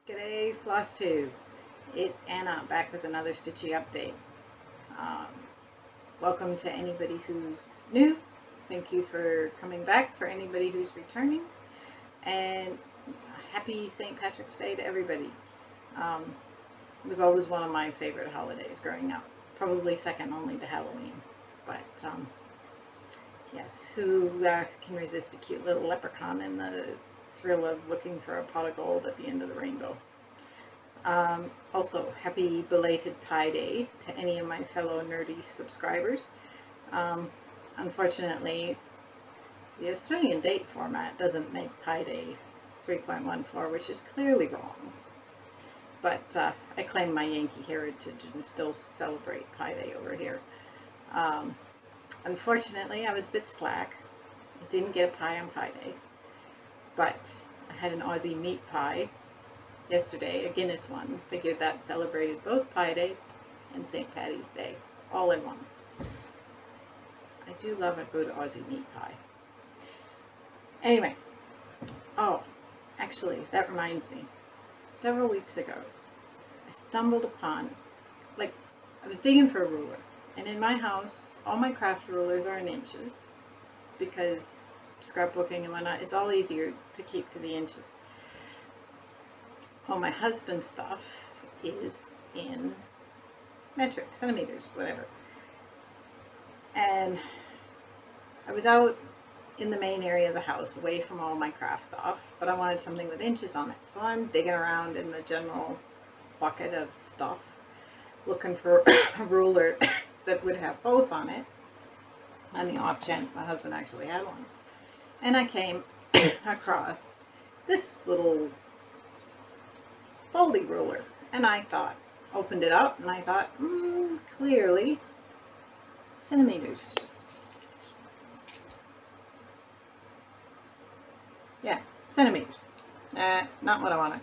G'day FLOSSTUBE, it's Anna back with another stitchy update. Welcome to anybody who's new. Thank you for coming back for anybody who's returning, and happy St. Patrick's Day to everybody. It was always one of my favorite holidays growing up, probably second only to Halloween, but yes, who can resist a cute little leprechaun and the thrill of looking for a pot of gold at the end of the rainbow. Also, happy belated Pi Day to any of my fellow nerdy subscribers. Unfortunately, the Australian date format doesn't make Pi Day 3.14, which is clearly wrong. But I claim my Yankee heritage and still celebrate Pi Day over here. Unfortunately, I was a bit slack. I didn't get a pie on Pi Day. But I had an Aussie meat pie yesterday, a Guinness one. Figured that celebrated both Pi Day and St. Paddy's Day, all in one. I do love a good Aussie meat pie. Anyway, actually, that reminds me. Several weeks ago, I stumbled upon, I was digging for a ruler. And in my house, all my craft rulers are in inches because scrapbooking and whatnot, it's all easier to keep to the inches. All my husband's stuff is in metric, centimeters, whatever. And I was out in the main area of the house, away from all my craft stuff, but I wanted something with inches on it. So I'm digging around in the general bucket of stuff, looking for a ruler that would have both on it, on the off chance my husband actually had one. And I came across this little foldy ruler, and I thought, opened it up, and I thought, clearly centimeters. Yeah, centimeters. Not what I wanted.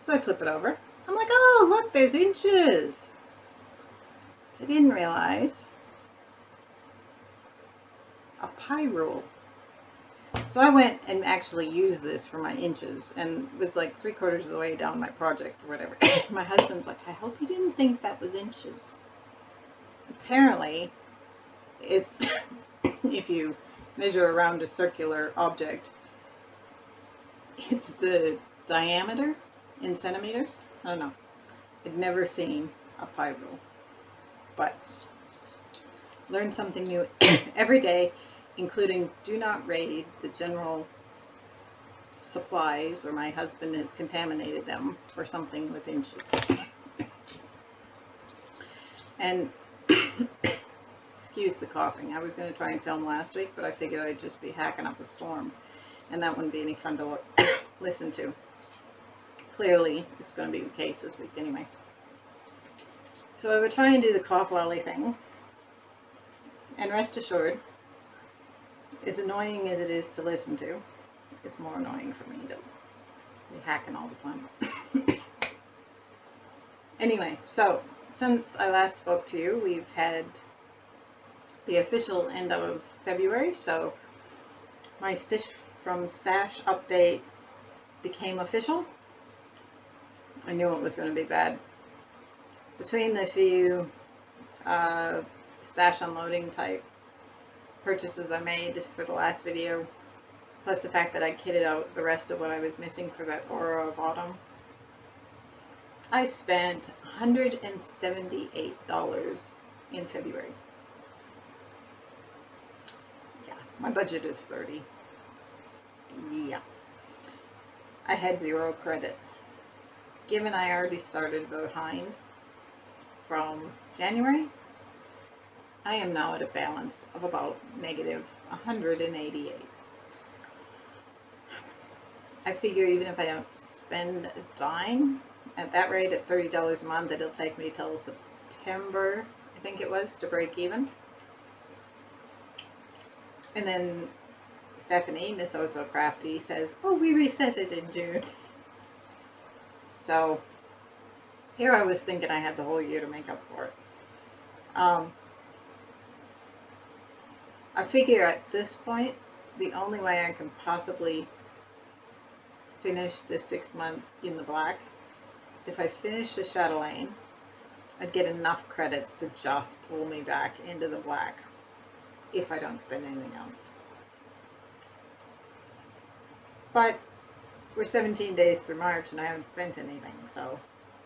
So I flip it over. I'm like, oh, look, there's inches. I didn't realize a pie rule. So I went and actually used this for my inches, and it was like 3/4 of the way down my project or whatever. My husband's like, I hope you didn't think that was inches. Apparently, it's if you measure around a circular object, it's the diameter in centimeters. I don't know. I'd never seen a pie rule, but learn something new every day, including do not raid the general supplies where my husband has contaminated them for something with inches. And excuse the coughing. I was going to try and film last week, but I figured I'd just be hacking up a storm, and that wouldn't be any fun to listen to. Clearly, it's going to be the case this week anyway. So I would try and do the cough lolly thing, and rest assured, as annoying as it is to listen to, it's more annoying for me to be hacking all the time. Anyway, so since I last spoke to you, we've had the official end of February, so my Stitch from Stash update became official. I knew it was going to be bad. Between the few stash unloading type purchases I made for the last video, plus the fact that I kitted out the rest of what I was missing for that Aura of Autumn, I spent $178 in February. Yeah, my budget is $30. Yeah. I had 0 credits. Given I already started behind from January, I am now at a balance of about negative 188. I figure even if I don't spend a dime, at that rate, at $30 a month, it'll take me till September, I think it was, to break even. And then Stephanie, Miss Oh So Crafty, says, oh, we reset it in June. So here I was thinking I had the whole year to make up for it. I figure at this point, the only way I can possibly finish the 6 months in the black So if I finish the chatelaine, I'd get enough credits to just pull me back into the black if I don't spend anything else. But we're 17 days through March and I haven't spent anything, so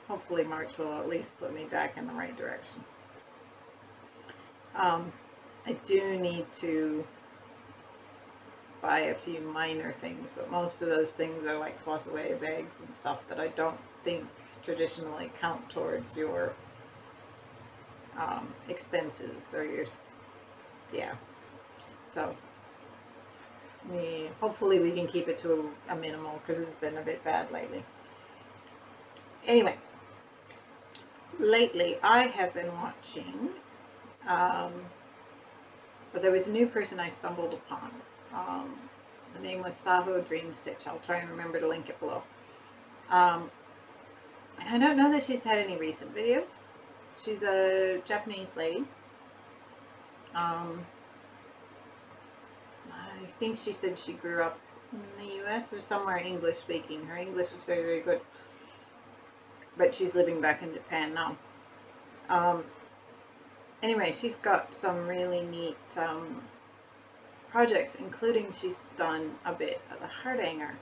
hopefully March will at least put me back in the right direction. I do need to buy a few minor things, but most of those things are like floss away bags and stuff that I don't think traditionally count towards your expenses or your, yeah. So hopefully we can keep it to a minimal because it's been a bit bad lately. Anyway, lately I have been watching, but there was a new person I stumbled upon. The name was Saho Dream Stitch. I'll try and remember to link it below. And I don't know that she's had any recent videos. She's a Japanese lady. I think she said she grew up in the US or somewhere English speaking. Her English is very, very good. But she's living back in Japan now. Anyway, she's got some really neat projects, including she's done a bit of the heart hanger.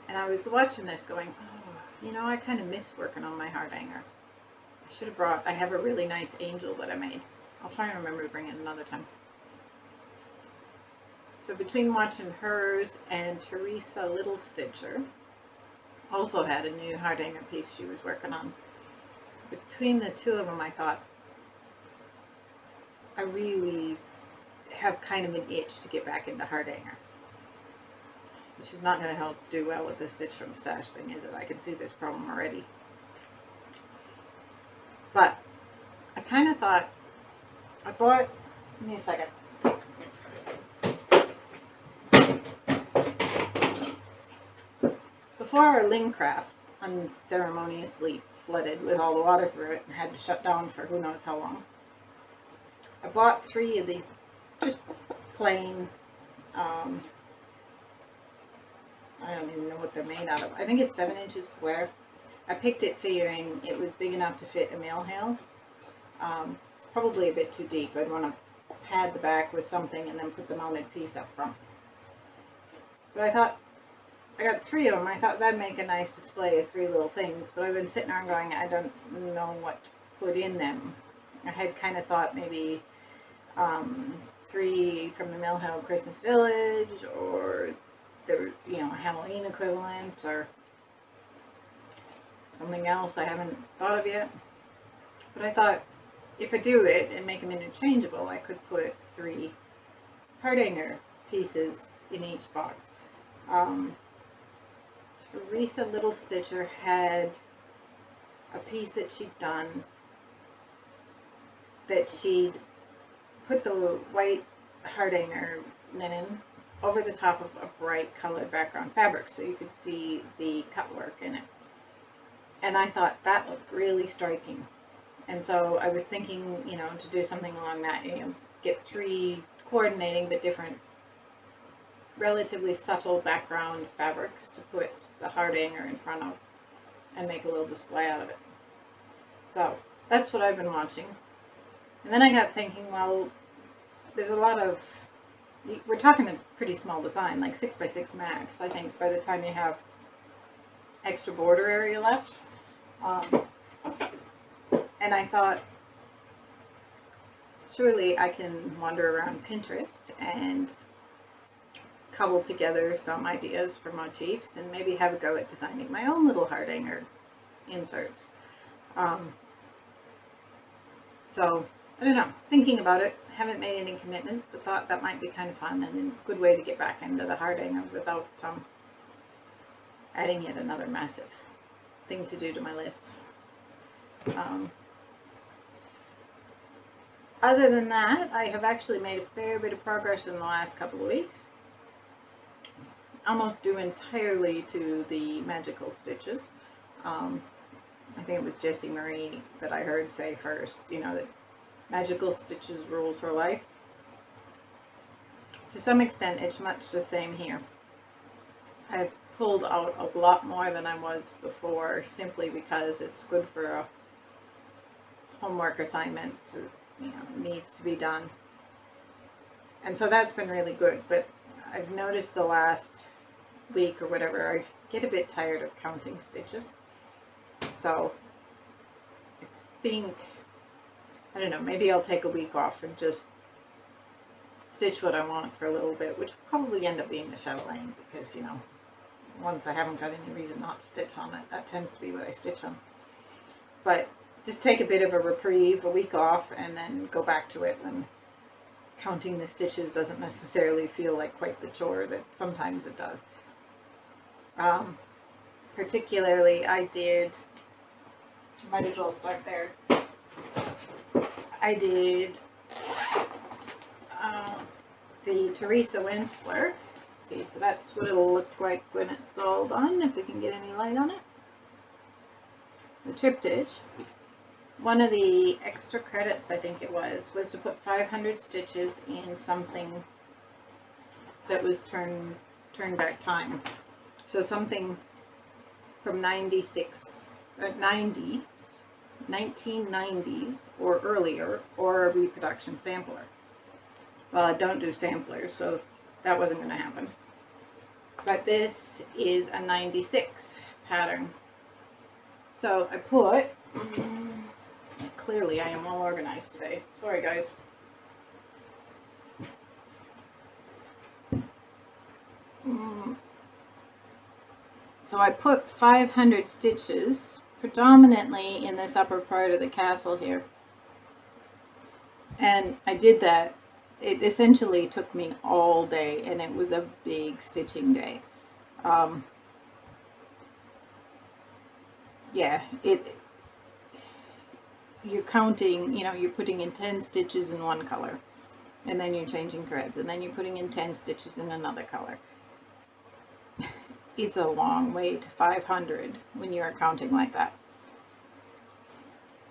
And I was watching this going, oh, you know, I kind of miss working on my heart hanger. I should have brought, I have a really nice angel that I made. I'll try and remember to bring it another time. So between watching hers and Teresa Little Stitcher, also had a new heart hanger piece she was working on. Between the two of them, I thought, I really have kind of an itch to get back into heart hanger. Which is not going to help do well with the Stitch from Stash thing, is it? I can see this problem already. But I kind of thought, I bought, give me a second. Before our Lingcraft unceremoniously flooded with all the water through it and had to shut down for who knows how long, I bought 3 of these just plain, I don't even know what they're made out of. I think it's 7 inches square. I picked it figuring it was big enough to fit a mail hail. Probably a bit too deep. I'd want to pad the back with something and then put the mounted piece up front. But I thought, I got 3 of them. I thought that'd make a nice display of 3 little things. But I've been sitting there and going, I don't know what to put in them. I had kind of thought maybe 3 from the Mail Hail Christmas Village, or the, you know, Halloween equivalent, or something else I haven't thought of yet. But I thought if I do it and make them interchangeable, I could put 3 heart hanger pieces in each box. Teresa Little Stitcher had a piece that she'd done that she'd put the white heart hanger linen over the top of a bright colored background fabric so you could see the cut work in it. And I thought that looked really striking. And so I was thinking, you know, to do something along that, you know, get 3 coordinating but different, relatively subtle background fabrics to put the heart hanger in front of and make a little display out of it. So that's what I've been watching. And then I got thinking, well, there's a lot of, we're talking a pretty small design, like 6x6 max, I think, by the time you have extra border area left. And I thought, surely I can wander around Pinterest and cobble together some ideas for motifs and maybe have a go at designing my own little heart hanger inserts. So, I don't know, thinking about it, haven't made any commitments, but thought that might be kind of fun and a good way to get back into the heart hanger without adding yet another massive thing to do to my list. Other than that, I have actually made a fair bit of progress in the last couple of weeks. Almost due entirely to the magical stitches. I think it was Jessie Marie that I heard say first, you know, that magical stitches rules her life. To some extent, it's much the same here. I've pulled out a lot more than I was before, simply because it's good for a homework assignment, you know, needs to be done. And so that's been really good, but I've noticed the last week or whatever, I get a bit tired of counting stitches. So I think, I don't know, maybe I'll take a week off and just stitch what I want for a little bit, which will probably end up being the chatelaine, because, you know, once I haven't got any reason not to stitch on it, that tends to be what I stitch on. But just take a bit of a reprieve, a week off, and then go back to it when counting the stitches doesn't necessarily feel like quite the chore that sometimes it does. Particularly, I did, might as well start there. I did the Teresa Winsler. See, so that's what it'll look like when it's all done, if we can get any light on it. The triptych. One of the extra credits, I think it was to put 500 stitches in something that was turn back time. So something from 1990s or earlier, or a reproduction sampler. Well, I don't do samplers, so that wasn't going to happen. But this is a 96 pattern. So I put, clearly I am well organized today. Sorry guys. So I put 500 stitches predominantly in this upper part of the castle here. And I did that. It essentially took me all day, and it was a big stitching day. Yeah, you're counting, you know, you're putting in 10 stitches in one color, and then you're changing threads, and then you're putting in 10 stitches in another color. It's a long way to 500 when you are counting like that.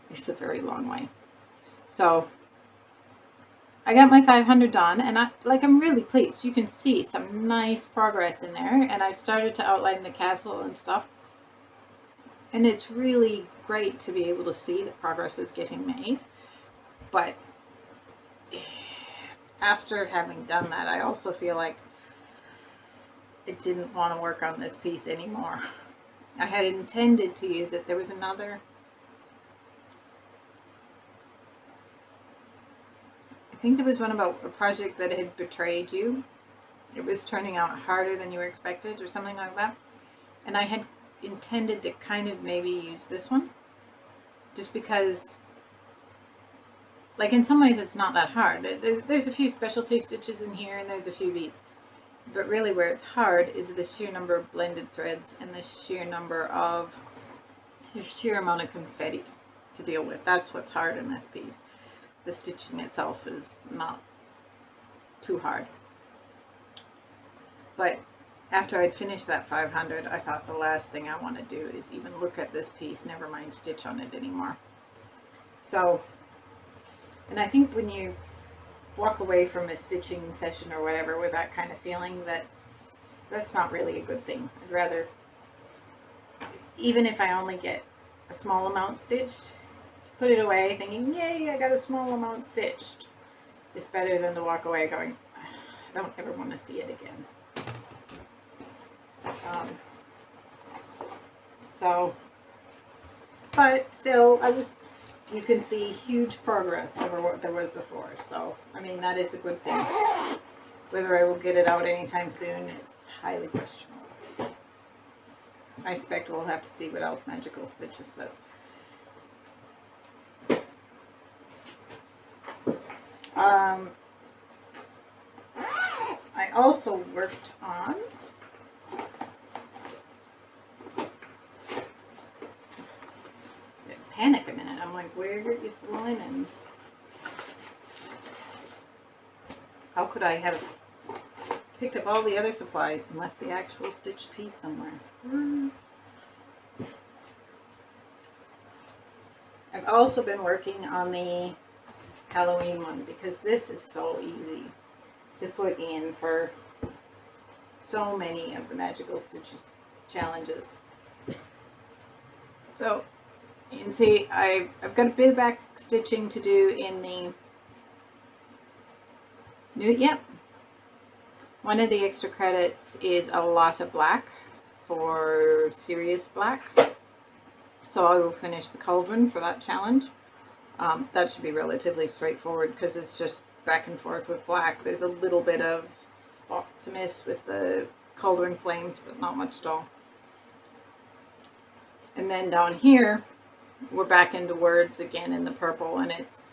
It's a very long way. So I got my 500 done, and I'm really pleased. You can see some nice progress in there, and I've started to outline the castle and stuff. And it's really great to be able to see that progress is getting made. But after having done that, I also feel like I didn't want to work on this piece anymore. I had intended to use it. There was another, I think there was one about a project that had betrayed you. It was turning out harder than you were expected or something like that. And I had intended to kind of maybe use this one, just because, like, in some ways it's not that hard. There's a few specialty stitches in here, and there's a few beads, but really where it's hard is the sheer number of blended threads and the sheer amount of confetti to deal with. That's what's hard in this piece. The stitching itself is not too hard. But after I'd finished that 500, I thought the last thing I want to do is even look at this piece, never mind stitch on it anymore. So, and I think when you walk away from a stitching session or whatever with that kind of feeling, that's not really a good thing. I'd rather, even if I only get a small amount stitched, to put it away thinking, yay, I got a small amount stitched. It's better than to walk away going, I don't ever want to see it again. But still, you can see huge progress over what there was before. So, I mean, that is a good thing. Whether I will get it out anytime soon, it's highly questionable. I expect we'll have to see what else Magical Stitches says. I also worked on panic a minute. I'm like, where is the linen? How could I have picked up all the other supplies and left the actual stitched piece somewhere? I've also been working on the Halloween one, because this is so easy to put in for so many of the Magical Stitches challenges. So you can see I've got a bit of back stitching to do in the new. Yep. One of the extra credits is a lot of black for serious black. So I will finish the cauldron for that challenge. That should be relatively straightforward because it's just back and forth with black. There's a little bit of spots to miss with the cauldron flames, but not much at all. And then down here, we're back into words again in the purple, and it's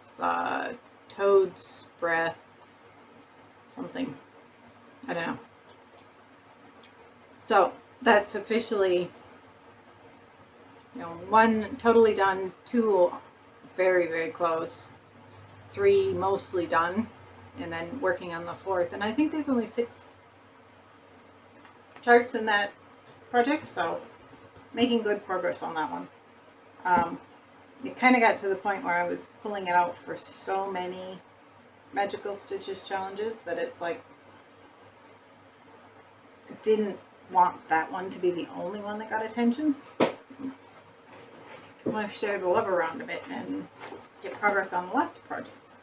toad's breath something. I don't know. So that's officially, you know, 1 totally done, 2 very, very close, 3 mostly done, and then working on the 4th. And I think there's only 6 charts in that project, so making good progress on that one. It kind of got to the point where I was pulling it out for so many Magical Stitches challenges that it's like, I didn't want that one to be the only one that got attention. I want to share the love around a bit and get progress on lots of projects.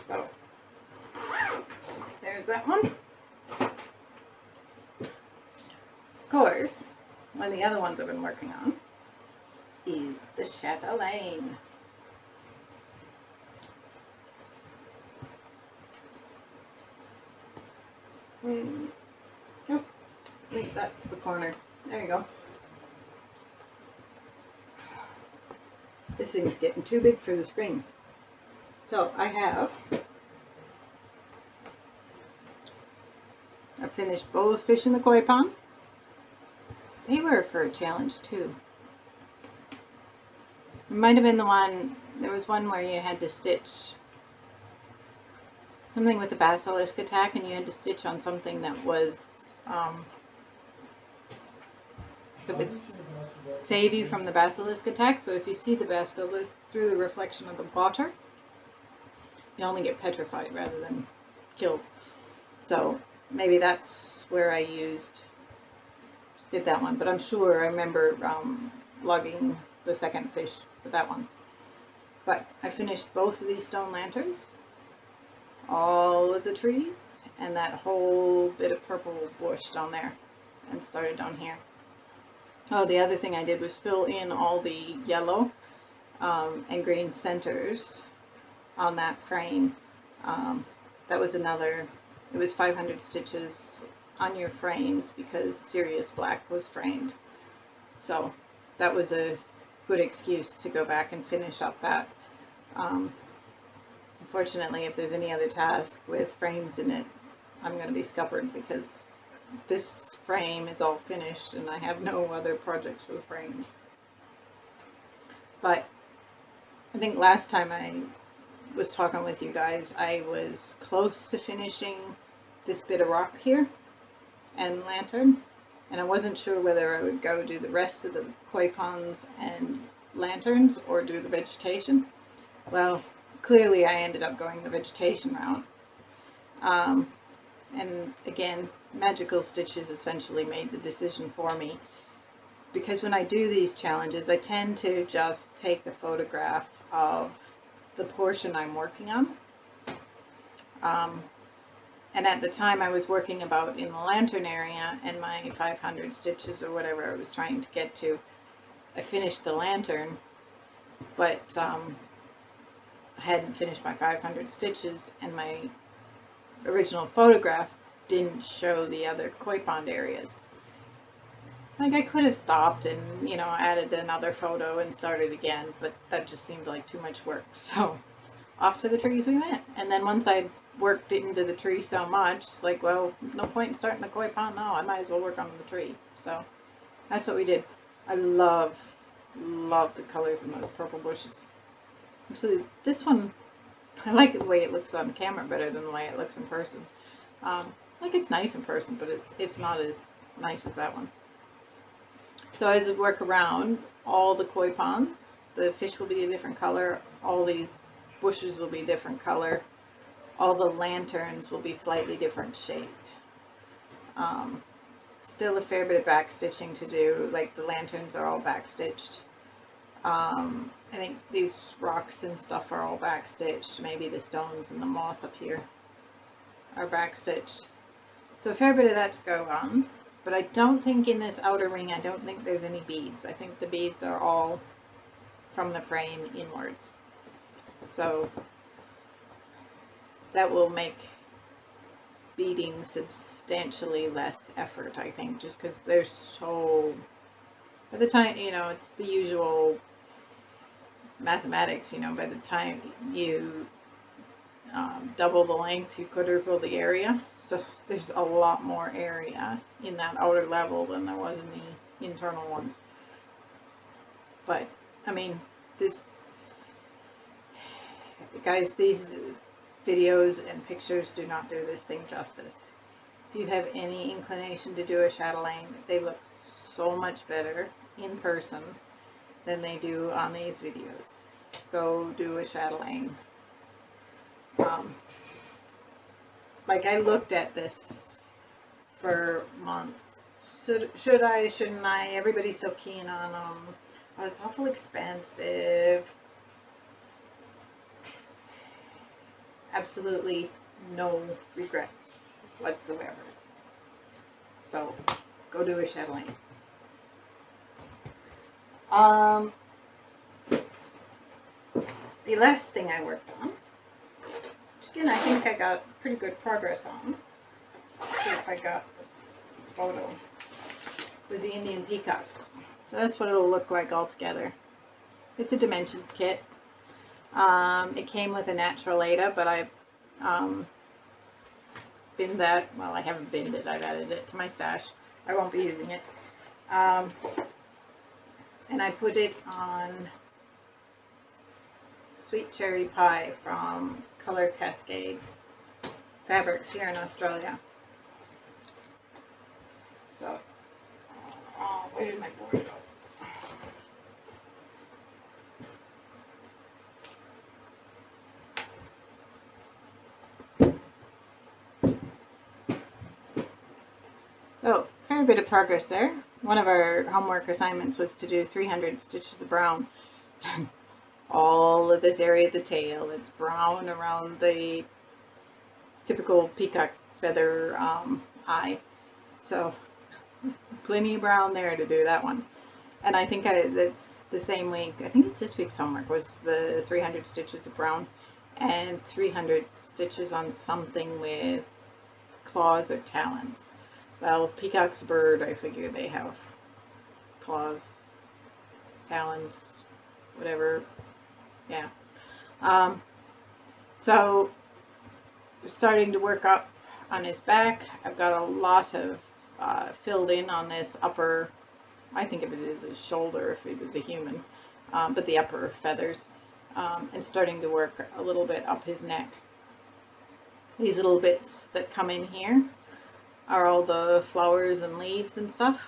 So, there's that one. Of course, one of the other ones I've been working on is the chatelaine. Nope, I think that's the corner. There you go. This thing's getting too big for the screen. So I've finished both fish in the koi pond. They were for a challenge too. It might have been the one, there was one where you had to stitch something with the basilisk attack, and you had to stitch on something that was that would save you from the basilisk attack. So if you see the basilisk through the reflection of the water, you only get petrified rather than killed. So maybe that's where I did that one, but I'm sure I remember logging the second fish for that one. But I finished both of these stone lanterns, all of the trees, and that whole bit of purple bush down there, and started down here. Oh, the other thing I did was fill in all the yellow and green centers on that frame. That was another, it was 500 stitches on your frames because Sirius Black was framed. So that was a good excuse to go back and finish up that. Unfortunately, if there's any other task with frames in it, I'm going to be scuppered because this frame is all finished and I have no other projects with frames. But I think last time I was talking with you guys, I was close to finishing this bit of rock here and lantern, and I wasn't sure whether I would go do the rest of the koi ponds and lanterns or do the vegetation. Well, clearly I ended up going the vegetation route. And again, Magical Stitches essentially made the decision for me, because when I do these challenges, I tend to just take the photograph of the portion I'm working on. And at the time I was working about in the lantern area, and my 500 stitches or whatever I was trying to get to, I finished the lantern, but I hadn't finished my 500 stitches, and my original photograph didn't show the other koi pond areas. Like, I could have stopped and, you know, added another photo and started again, but that just seemed like too much work. So off to the trees we went. And then once I'd worked into the tree so much, it's like, well, no point in starting the koi pond now. I might as well work on the tree. So that's what we did. I love the colors in those purple bushes. Actually, this one, I like the way it looks on camera better than the way it looks in person. Like, it's nice in person, but it's not as nice as that one. So as I work around all the koi ponds, the fish will be a different color. All these bushes will be a different color. all the lanterns will be slightly different shaped. Still a fair bit of back stitching to do, like the lanterns are all back stitched. I think these rocks and stuff are all back stitched. Maybe the stones and the moss up here are back stitched. So a fair bit of that to go on. But I don't think in this outer ring, I don't think there's any beads. I think the beads are all from the frame inwards. So that will make beading substantially less effort, I think, just because there's so, by the time, you know, it's the usual mathematics, you know, by the time you double the length, you quadruple the area. So there's a lot more area in that outer level than there was in the internal ones. But, I mean, this, guys, these videos and pictures do not do this thing justice. If you have any inclination to do a chatelaine, they look so much better in person than they do on these videos. Go do a chatelaine. Like, I looked at this for months. Should I, shouldn't I? Everybody's so keen on them. Oh, it's awful expensive. Absolutely no regrets whatsoever. So, go do a chatelaine. The last thing I worked on, which again I think I got pretty good progress on, let's see if I got the photo, was the Indian peacock. So that's what it'll look like all together. It's a dimensions kit. It came with a natural Ada, but I binned that. Well, I haven't binned it. I've added it to my stash. I won't be using it. And I put it on Sweet Cherry Pie from Color Cascade Fabrics here in Australia. So, where did my board go? So, fair bit of progress there. One of our homework assignments was to do 300 stitches of brown. All of this area of the tail, it's brown around the typical peacock feather eye. So, plenty of brown there to do that one. And I think that's the same week, I think it's this week's homework, was the 300 stitches of brown and 300 stitches on something with claws or talons. Well, peacock's a bird, I figure they have claws, talons, whatever, yeah. So, starting to work up on his back. I've got a lot of filled in on this upper, I think of it as his shoulder if he was a human, but the upper feathers, and starting to work a little bit up his neck. These little bits that come in here are all the flowers and leaves and stuff.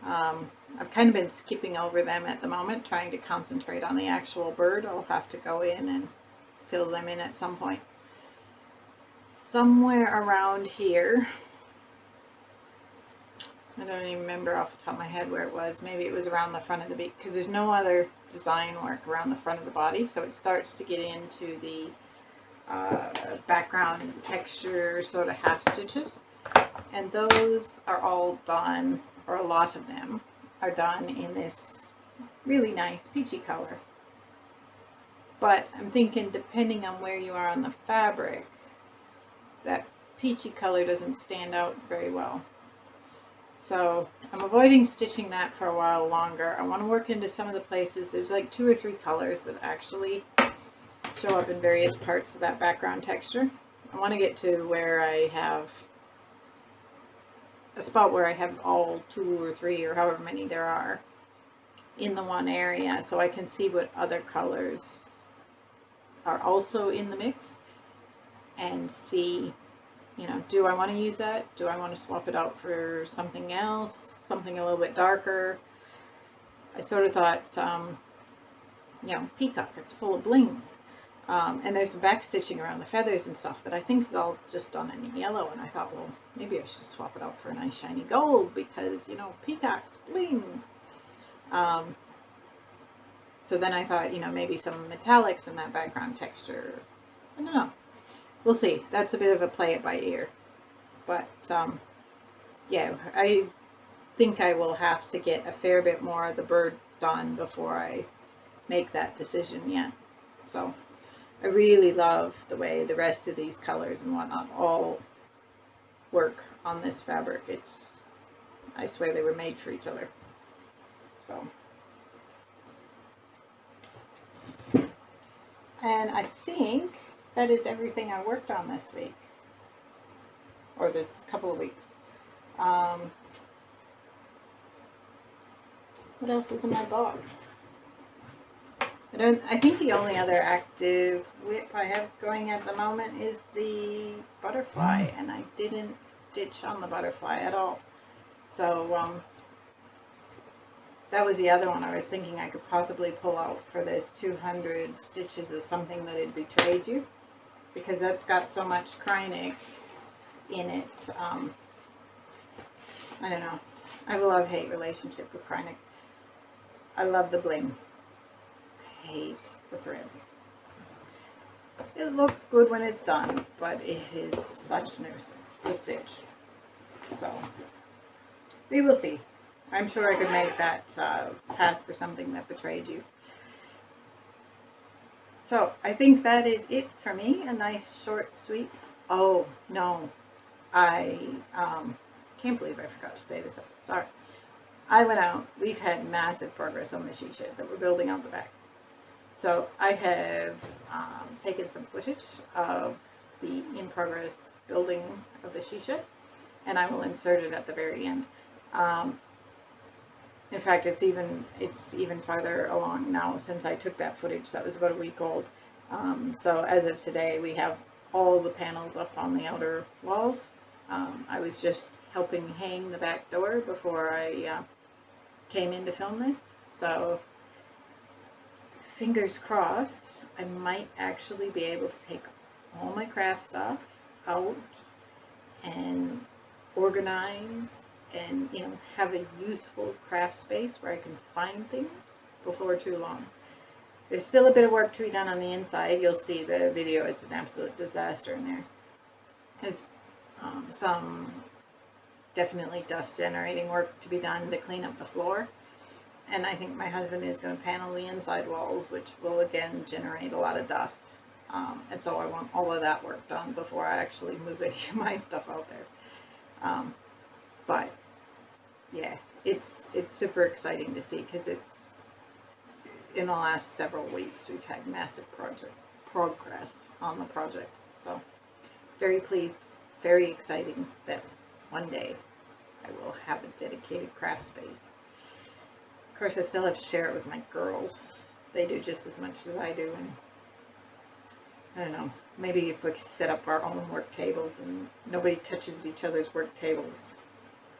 I've kind of been skipping over them at the moment, trying to concentrate on the actual bird. I'll have to go in and fill them in at some point. Somewhere around here, I don't even remember off the top of my head where it was. Maybe it was around the front of the beak, because there's no other design work around the front of the body, so it starts to get into the background texture sort of half stitches. And those are all done, or a lot of them are done in this really nice peachy color. But I'm thinking, depending on where you are on the fabric, that peachy color doesn't stand out very well. So I'm avoiding stitching that for a while longer. I want to work into some of the places. There's like 2 or 3 colors that actually show up in various parts of that background texture. I want to get to where I have a spot where I have all 2 or 3 or however many there are in the one area, so I can see what other colors are also in the mix and see, you know, do I want to use that? Do I want to swap it out for something else, something a little bit darker? I sort of thought, you know, peacock, it's full of bling. And there's some back stitching around the feathers and stuff that I think is all just done in yellow, and I thought, well, maybe I should swap it out for a nice shiny gold because, you know, peacocks, bling. So then I thought, you know, maybe some metallics in that background texture. I don't know. We'll see. That's a bit of a play it by ear. But, yeah, I think I will have to get a fair bit more of the bird done before I make that decision yet. So I really love the way the rest of these colors and whatnot all work on this fabric. I swear they were made for each other. So, and I think that is everything I worked on this week, or this couple of weeks. What else is in my box? I think the only other active whip I have going at the moment is the butterfly, and I didn't stitch on the butterfly at all. So that was the other one I was thinking I could possibly pull out for this 200 stitches of something that had betrayed you, because that's got so much Kreinik in it. I don't know. I have a love-hate relationship with Kreinik. I love the bling. Hate the thread. It looks good when it's done, but it is such a nuisance to stitch. So we will see. I'm sure I could make that pass for something that betrayed you. So I think that is it for me. A nice, short, sweet. Oh no, I can't believe I forgot to say this at the start. I went out. We've had massive progress on the she shed that we're building out the back. So I have taken some footage of the in-progress building of the she shed, and I will insert it at the very end. In fact, it's even farther along now since I took that footage. That was about a week old. So as of today, we have all the panels up on the outer walls. I was just helping hang the back door before I came in to film this. So fingers crossed, I might actually be able to take all my craft stuff out and organize and, you know, have a useful craft space where I can find things before too long. There's still a bit of work to be done on the inside. You'll see the video. It's an absolute disaster in there. There's some definitely dust generating work to be done to clean up the floor. And I think my husband is going to panel the inside walls, which will again generate a lot of dust. And so I want all of that work done before I actually move any of my stuff out there. But yeah, it's super exciting to see, because it's in the last several weeks we've had massive progress on the project. So very pleased, very exciting that one day I will have a dedicated craft space. Of course, I still have to share it with my girls. They do just as much as I do, and I don't know, maybe if we set up our own work tables and nobody touches each other's work tables,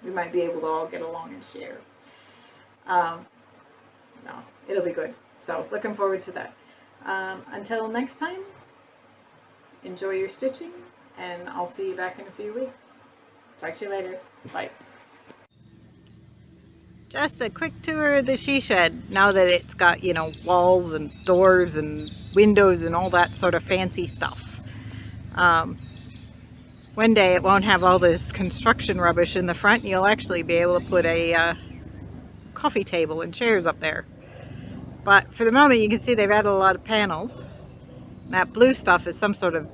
we might be able to all get along and share. No, it'll be good. So looking forward to that. Until next time, enjoy your stitching, and I'll see you back in a few weeks. Talk to you later. Bye. Just a quick tour of the she shed, now that it's got, you know, walls and doors and windows and all that sort of fancy stuff. One day it won't have all this construction rubbish in the front. You'll actually be able to put a coffee table and chairs up there. But for the moment, you can see they've added a lot of panels. That blue stuff is some sort of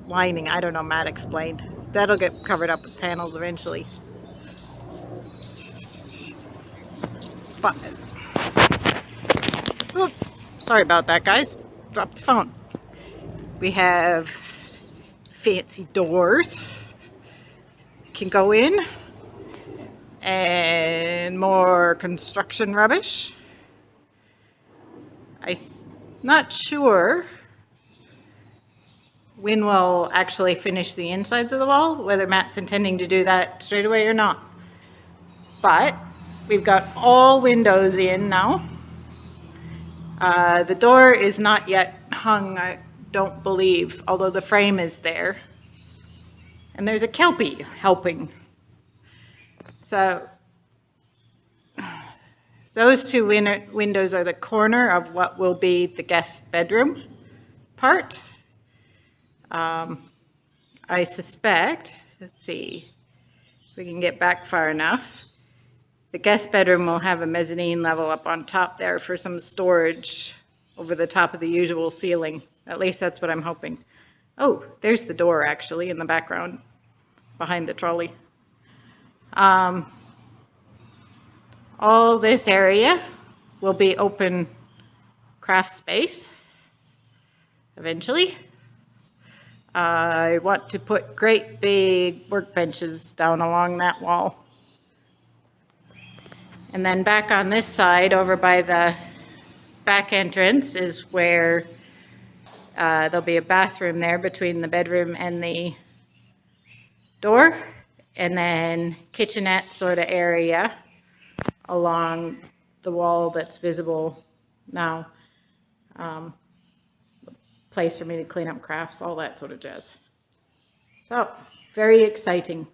lining. I don't know, Matt explained. That'll get covered up with panels eventually. But, oh, sorry about that, guys. Dropped the phone. We have fancy doors. Can go in. And more construction rubbish. I'm not sure when we'll actually finish the insides of the wall, whether Matt's intending to do that straight away or not. But we've got all windows in now. The door is not yet hung. don't believe, although the frame is there. And there's a Kelpie helping. So those two windows are the corner of what will be the guest bedroom part. I suspect, let's see if we can get back far enough, the guest bedroom will have a mezzanine level up on top there for some storage over the top of the usual ceiling. At least that's what I'm hoping. Oh, there's the door actually in the background behind the trolley. All this area will be open craft space eventually. I want to put great big workbenches down along that wall. And then back on this side, over by the back entrance, is where there'll be a bathroom there between the bedroom and the door, and then kitchenette sort of area along the wall that's visible now. Place for me to clean up crafts, all that sort of jazz. So, very exciting.